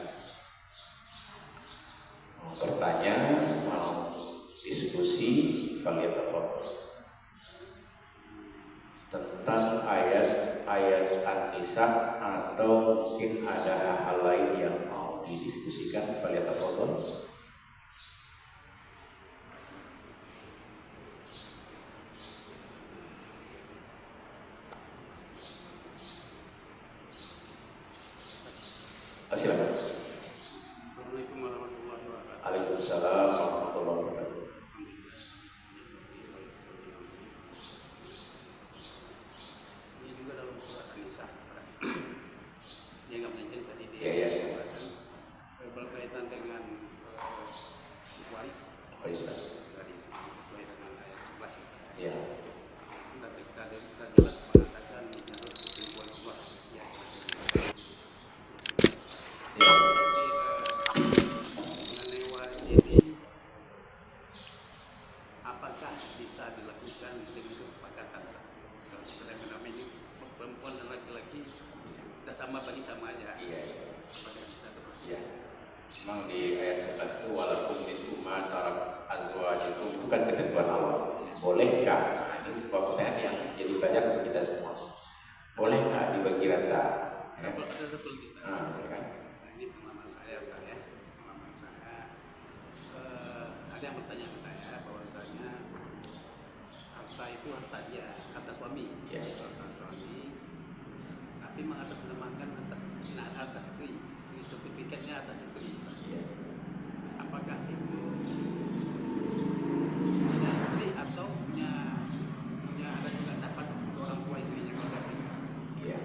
Mau bertanya, mau diskusi, falyatafadhal. Tentang ayat-ayat An-Nisa atau mungkin ada hal lain yang mau mau didiskusikan, falyatafadhal. Silakan. Assalamualaikum warahmatullahi wabarakatuh. Waalaikumsalam warahmatullahi wabarakatuh. Ini juga dalam surat An-Nisa. Dia nggak mention tadi di Iya. berkaitan dengan waris tadi sesuai dengan ayat 11 itu. Iya. Tapi tadi kita jelas mengatakan menurut ketentuan Allah. Ya. Iya. Mengenai waris ini, apakah bisa dilakukan dengan kesepakatan? Kalau kita ini perempuan dan laki-laki kita sama bagi sama aja. Iya. Apakah bisa seperti Ya, itu? memang di ayat 11 itu walaupun nisuma tarak azwajikum itu kan ketentuan Allah. Bolehkah? Nah, ini sebuah pertanyaan yang jadi banyak untuk kita semua. Bolehkah dibagi rata? Ya. Ada seperti itu. Nah, silakan. Nah, ini pengalaman saya, pengalaman saya. Ada yang bertanya ke saya bahwasanya harta itu harta dia, harta suami. Ya. Harta suami. Tapi mengatasnamakan atas istri, sertifikatnya atas istri. Ya. Apakah itu punya istri atau punya ada juga dapat orang tua istrinya kalau tinggal? Ya.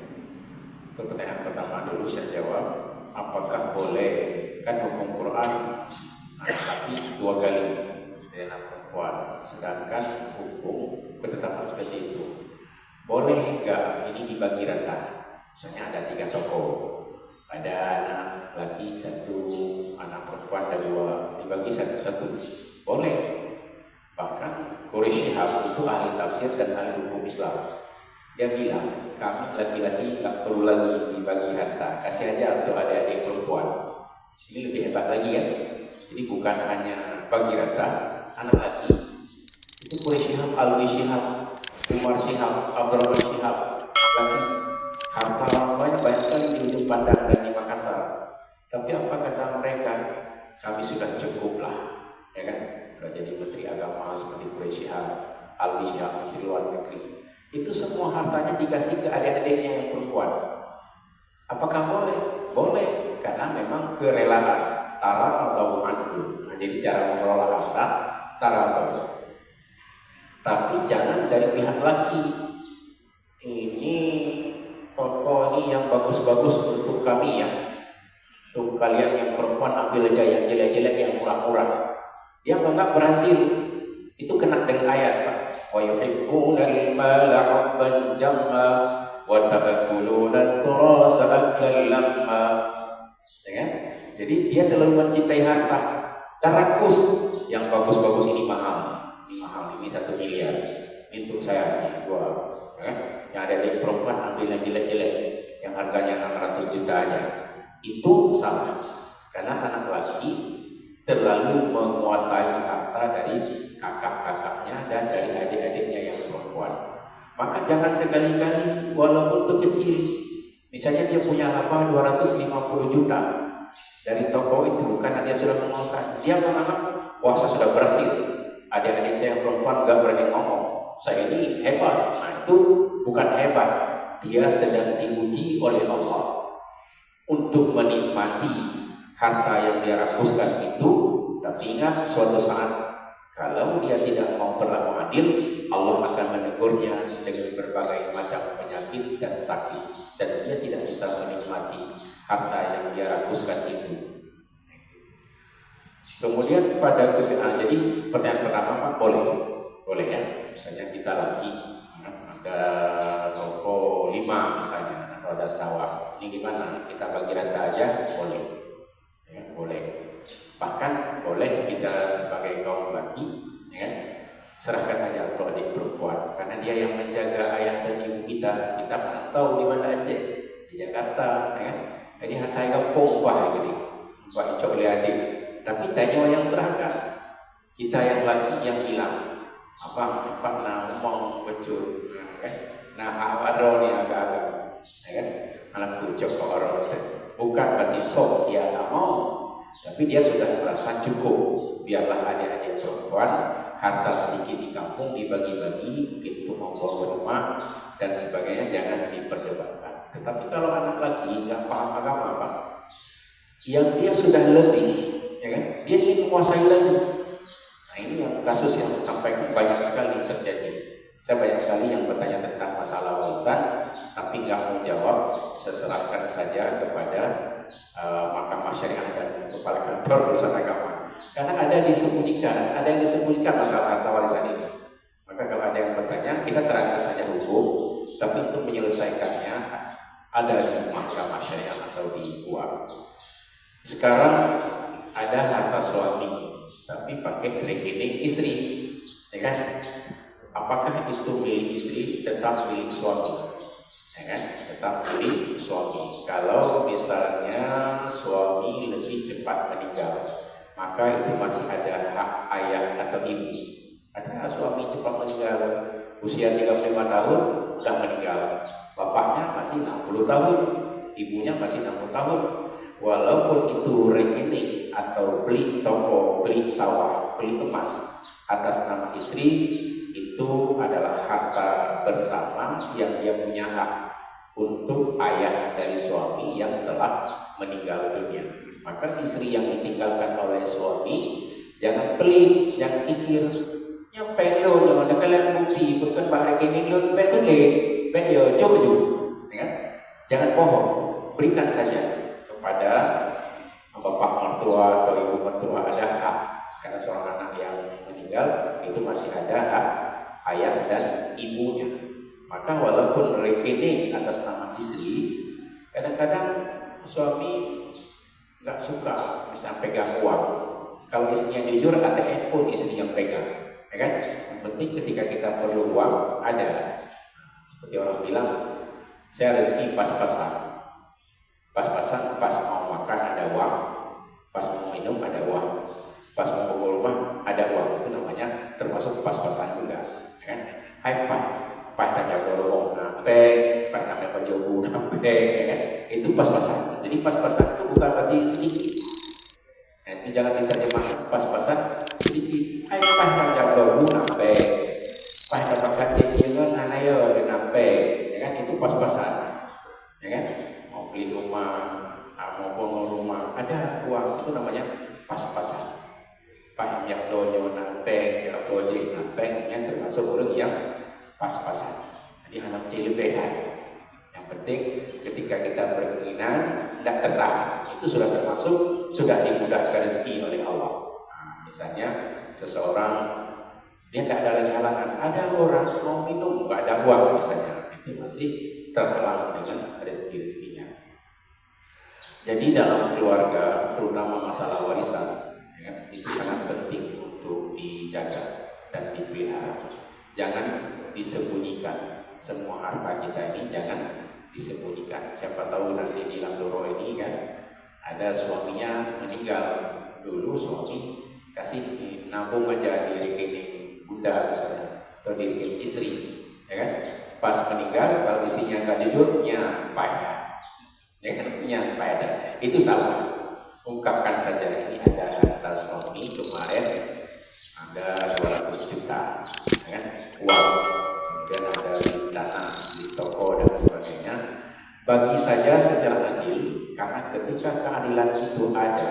Untuk pertanyaan pertama dulu saya jawab, apakah boleh? Kan hukum Quran laki 2 kali dari anak perempuan, sedangkan hukum ketetapan seperti itu. Boleh enggak ini dibagi rata? Misalnya ada 3 tokoh, ada anak laki 1, anak perempuan ada 2, dibagi satu-satu. Boleh. Bahkan Quraisy Shihab itu ahli tafsir dan ahli hukum Islam. Dia bilang, kami laki-laki tak perlu lagi dibagi harta, kasih aja untuk adik-adik perempuan. Ini lebih hebat lagi kan? Jadi bukan hanya bagi rata, anak laki itu Quraisy Shihab, Alwi Shihab, Umar Shihab, Abdurrahman Shihab, lagi harta orang banyak sekali di ujung Pandang dan di Makassar. Tapi apa kata mereka? Kami sudah cukup lah, ya kan? Sudah jadi menteri agama seperti Quraisy Shihab, Alwi Shihab, menteri luar negeri. Itu semua hartanya dikasih ke adik-adiknya yang perempuan. Apakah boleh? Boleh, karena memang kerelaan tara atau mandu. Nah, jadi cara mengelola harta tara atau. Tapi jangan dari pihak laki. Ini toko ini yang bagus-bagus untuk kami ya. Untuk kalian yang perempuan ambil aja yang jelek-jelek, yang murah-murah. Dia menganggap berhasil. Itu kena dengan ayat, Pak. Wa yuhibbunal mala hubban jamma wa ta'kuluna turasa akal lamma. Ya kan? Jadi dia terlalu mencintai harta. Tarakus yang bagus-bagus ini mahal ini 1 miliar. Ini untuk saya ini 2. Ya kan? Yang ada di perempuan ambil yang jelek-jelek yang harganya 600 juta aja. Itu salah. Karena anak laki terlalu menguasai harta dari kakak-kakaknya dan dari adik-adiknya yang perempuan. Maka jangan sekali-kali walaupun itu kecil. Misalnya dia punya apa 250 juta dari toko itu karena dia sudah menguasai. Dia menganggap wah saya sudah berhasil. Adik-adik saya yang perempuan gak berani ngomong. Saya ini hebat. Nah itu bukan hebat. Dia sedang diuji oleh Allah untuk menikmati harta yang dia rakuskan itu. Tapi ingat suatu saat kalau dia tidak mau berlaku adil, Allah akan menegurnya dengan berbagai macam penyakit dan sakit, dan dia tidak bisa menikmati harta yang dia rakuskan itu. Kemudian jadi pertanyaan pertama Pak, boleh ya. Misalnya kita lagi ada toko 5 misalnya atau ada sawah, ini gimana? Kita bagi rata aja, boleh. Ya, boleh. Bahkan boleh kita sebagai kaum laki, ya, serahkan aja untuk adik perempuan, karena dia yang menjaga ayah dan ibu kita. Kita tahu di mana aja di Jakarta, ya. Jadi harta yang pompa jadi buat cok adik. Tapi tanya yang serahkan. Kita yang laki yang hilang. Apa nak ngomong becur, nah ada ni agak-agak, ya kan? Anak kucuk orang. Bukan berarti sok dia nggak mau, tapi dia sudah merasa cukup. Biarlah adik-adik perempuan harta sedikit di kampung dibagi-bagi, mungkin untuk membawa rumah dan sebagainya, jangan diperdebatkan. Tetapi kalau anak lagi nggak paham agama apa, yang dia sudah lebih, ya kan? Dia ingin menguasai lagi. Nah ini yang kasus yang saya sampaikan banyak sekali terjadi. Saya banyak sekali yang bertanya tentang masalah warisan, tapi nggak mau jawab. Saya serahkan saja kepada Mahkamah Syariah dan Kepala Kantor Urusan Agama. Karena ada yang disembunyikan masalah harta warisan ini. Maka kalau ada yang bertanya, kita terangkan saja hukum, tapi untuk menyelesaikannya ada di Mahkamah Syariah atau di KUA. Sekarang ada harta suami, tapi pakai rekening istri, ya kan? Apakah itu milik istri? Tetap milik suami, ya kan? Tetap milik suami. Kalau misalnya suami lebih cepat meninggal, maka itu masih ada hak ayah atau ibu. Ada suami cepat meninggal, usia 35 tahun sudah meninggal, bapaknya masih 60 tahun, ibunya masih 60 tahun. Walaupun itu rekening atau beli toko, beli sawah, beli emas atas nama istri, itu adalah harta bersama yang dia punya hak untuk ayah dari suami yang telah meninggal dunia. Maka istri yang ditinggalkan oleh suami jangan pelit, jangan kikir. Nyampe lo, ada kalian bukti bukan bahar rekening lo, betul le, yo coba juga, jangan bohong, berikan saja kepada bapak mertua atau ibu mertua, ada hak. Karena seorang anak yang meninggal itu masih ada hak ayah dan ibunya. Maka walaupun rekening atas nama istri, kadang-kadang suami nggak suka bisa pegang uang. Kalau istrinya jujur, ATM pun istri yang pegang, ya kan? Yang penting ketika kita perlu uang ada. Seperti orang bilang, saya rezeki pas-pasan. Pas-pasan, pas mau makan ada uang, pas mau minum ada uang, pas mau bawa rumah ada uang. Itu namanya termasuk pas-pasan juga, ya kan? Hai pas tanya borong nape, pas tanya penjogu nape, ya kan? Itu pas-pasan. Jadi pas-pasan itu bukan berarti sedikit. Nah, itu jangan diterjemahkan pas-pasan sedikit. Hai pas tanya borong nape, pas dapat kancing ya kan, anayo nape, ya kan? Itu pas-pasan, ya kan? Mau beli rumah, mau bangun rumah, ada uang, itu namanya pas-pasan. Pak yang dojo nanteng, ya proyek nanteng, yang termasuk orang yang pas-pasan. Jadi anak cilik beda. Yang penting ketika kita berkeinginan tidak tertahan, itu sudah termasuk, sudah dimudahkan rezeki oleh Allah. Nah, misalnya seseorang dia tidak ada lagi halangan, ada orang mau minum nggak ada uang misalnya, itu masih terhalang dengan rezeki-rezekinya. Jadi dalam keluarga, terutama masalah warisan, ya, itu sangat penting untuk dijaga dan dipelihara. Jangan disembunyikan. Semua harta kita ini jangan disembunyikan. Siapa tahu nanti di Landoro ini kan ada suaminya meninggal. Dulu suami kasih nabung aja di rekening bunda misalnya, atau di rekening istri, ya kan? Pas meninggal, kalau istrinya nggak jujur, nyampaikan, ya kan? Nyampaikan. Itu salah. Ungkapkan saja, ini ada harta suami kemarin ada 200 juta, ya kan? Uang, kemudian ada di tanah, di toko dan sebagainya. Bagi saja secara adil, karena ketika keadilan itu ada,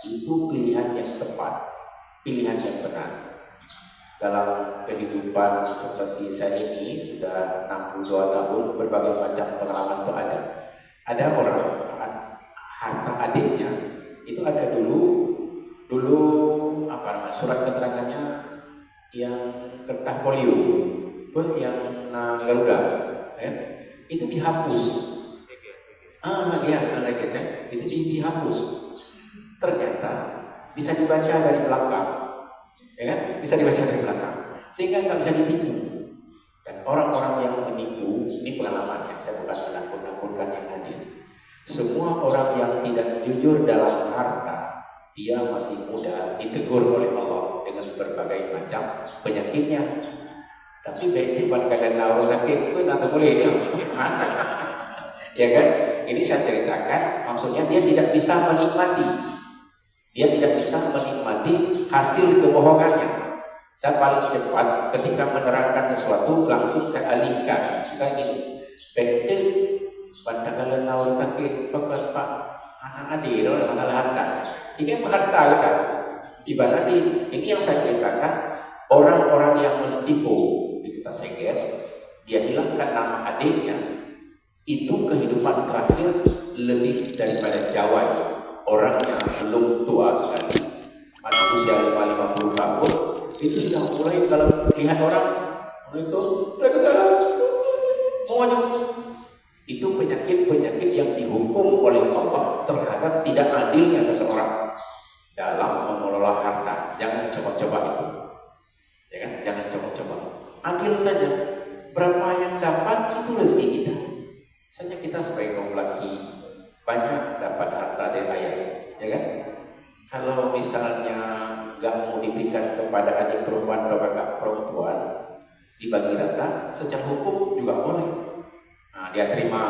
itu pilihan yang tepat, pilihan yang benar. Dalam kehidupan seperti saya ini sudah 62 tahun, berbagai macam pengalaman itu ada. Ada orang harta adiknya itu ada dulu apa namanya, surat keterangannya yang kertas folio, yang Garuda, ya, itu dihapus. Itu dihapus. Ternyata bisa dibaca dari belakang, ya kan? Bisa dibaca dari belakang, sehingga nggak bisa ditipu. Dan orang-orang yang menipu, ini pengalamannya, saya bukan menakut-nakutkan yang hadir. Semua orang yang tidak jujur dalam harta, dia masih muda ditegur oleh Allah dengan berbagai macam penyakitnya. Tapi baik di pada keadaan orang sakit pun atau boleh dia, ya kan? ini saya ceritakan, maksudnya dia tidak bisa menikmati. Dia tidak bisa menikmati hasil kebohongannya. Saya paling cepat ketika menerangkan sesuatu langsung saya alihkan. Misalnya gini, benten pandangan lawan takik pekat pak anak adik masalah harta. Ini harta kita. Ibarat ini yang saya ceritakan, orang-orang yang mestipu di kita seger, dia hilangkan nama adiknya, itu kehidupan terakhir lebih daripada Jawa. Orang yang belum tua sekali, masih usia 50 tahun, itu sudah mulai kalau lihat orang itu semuanya itu penyakit-penyakit yang dihukum oleh Allah terhadap tidak adilnya seseorang dalam mengelola harta. Jangan coba-coba itu, ya kan? Jangan coba-coba. Adil saja. Berapa yang dapat itu rezeki kita. Misalnya kita sebagai kaum laki banyak dapat harta dari ayah, ya kan? Kalau misalnya nggak mau diberikan kepada adik perempuan atau kakak perempuan, dibagi rata, secara hukum juga boleh. Nah, dia terima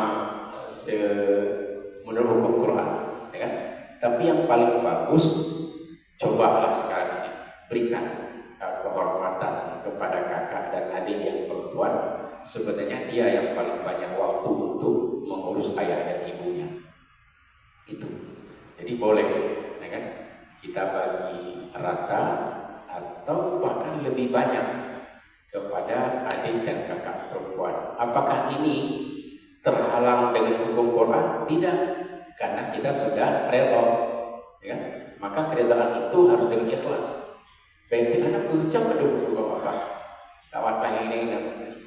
menurut hukum Quran, ya kan? Tapi yang paling bagus, cobalah sekarang ini berikan kehormatan kepada kakak dan adik yang perempuan. Sebenarnya dia yang paling banyak waktu untuk mengurus ayah dan ibunya. Itu. Jadi boleh, ya kan? Kita bagi rata atau bahkan lebih banyak kepada adik dan kakak perempuan. Apakah ini terhalang dengan hukum Quran? Tidak, karena kita sudah redha, ya kan? Maka keredaan itu harus dengan ikhlas. Baik anak ucap kedua bapak, tawakal ini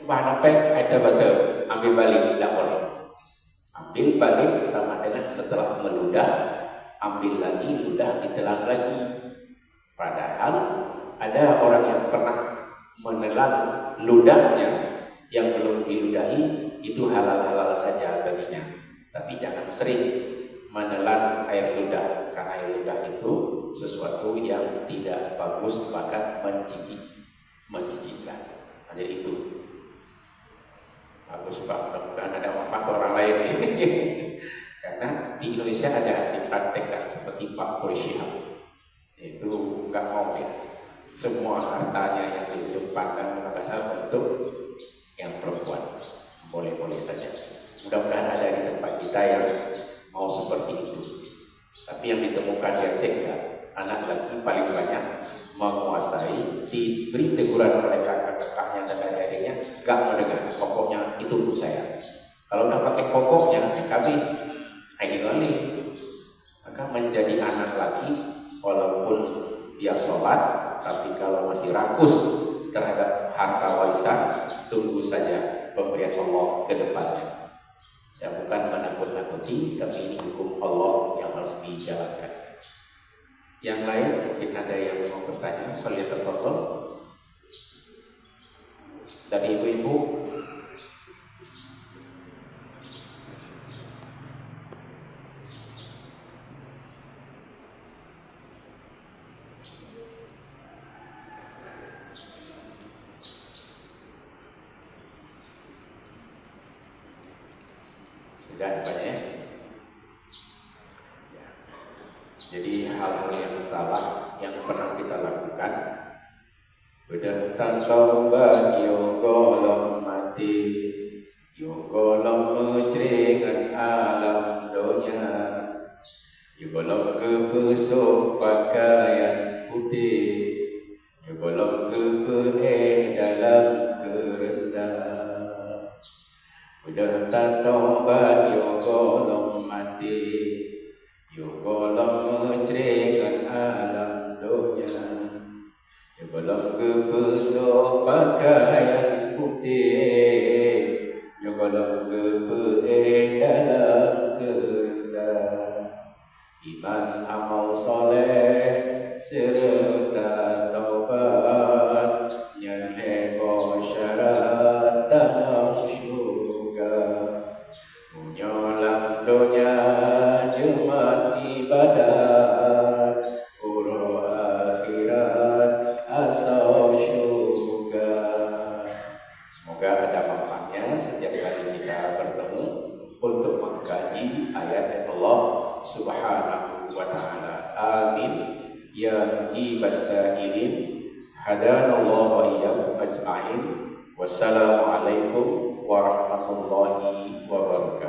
bahan apa? Ada bahasa ambil balik, tidak boleh. Ambil balik sama dengan setelah meludah, ambil lagi, ludah, ditelan lagi. Padahal ada orang yang pernah menelan ludahnya yang belum diludahi, itu halal-halal saja baginya. Tapi jangan sering menelan air ludah, karena air ludah itu sesuatu yang tidak bagus, bahkan mencicikkan. Nah, jadi itu bagus Pak, mudah-mudahan ada manfaat orang lain. Karena di Indonesia ada dipraktekkan seperti Pak Khursyid, itu nggak mau ya, semua hartanya yang ditumpahkan mengabasal untuk yang perempuan. Boleh-boleh saja. Mudah-mudahan ada di tempat kita yang mau seperti itu. Tapi yang ditemukan di Aceh, anak laki paling banyak menguasai, diberi teguran oleh kakak-kakaknya dan adik-adiknya, gak mau dengar, pokoknya itu untuk saya. Kalau udah pakai pokoknya, kami ini maka menjadi anak laki, walaupun dia sholat, tapi kalau masih rakus terhadap harta warisan, tunggu saja pemberian Allah ke depannya. Saya bukan menakut-nakuti, tapi ini hukum Allah yang harus dijalankan. Yang lain mungkin ada yang mau bertanya, boleh tertolong dari ibu-ibu. Sudah banyak. Jadi hal-hal yang salah yang pernah kita lakukan, udah taubat yo golong mati, yo golong menjeringan alam dunia, yo golong kebesok pakaian putih, yo golong kebeh dalam kerendah. Udah taubat yo golong mati, yo golong menjeringan alam dunia, yo golong kebesok pakaian putih, yo golong kebeh dalam kerendah. Iman amal soleh serta taubat, yang heboh syarat tanah syurga, menyolam dunia jemaat ibadat, uro akhirat asal syurga. Semoga Hadanallahu wa iyyakum ajma'in. Wassalamualaikum warahmatullahi wabarakatuh.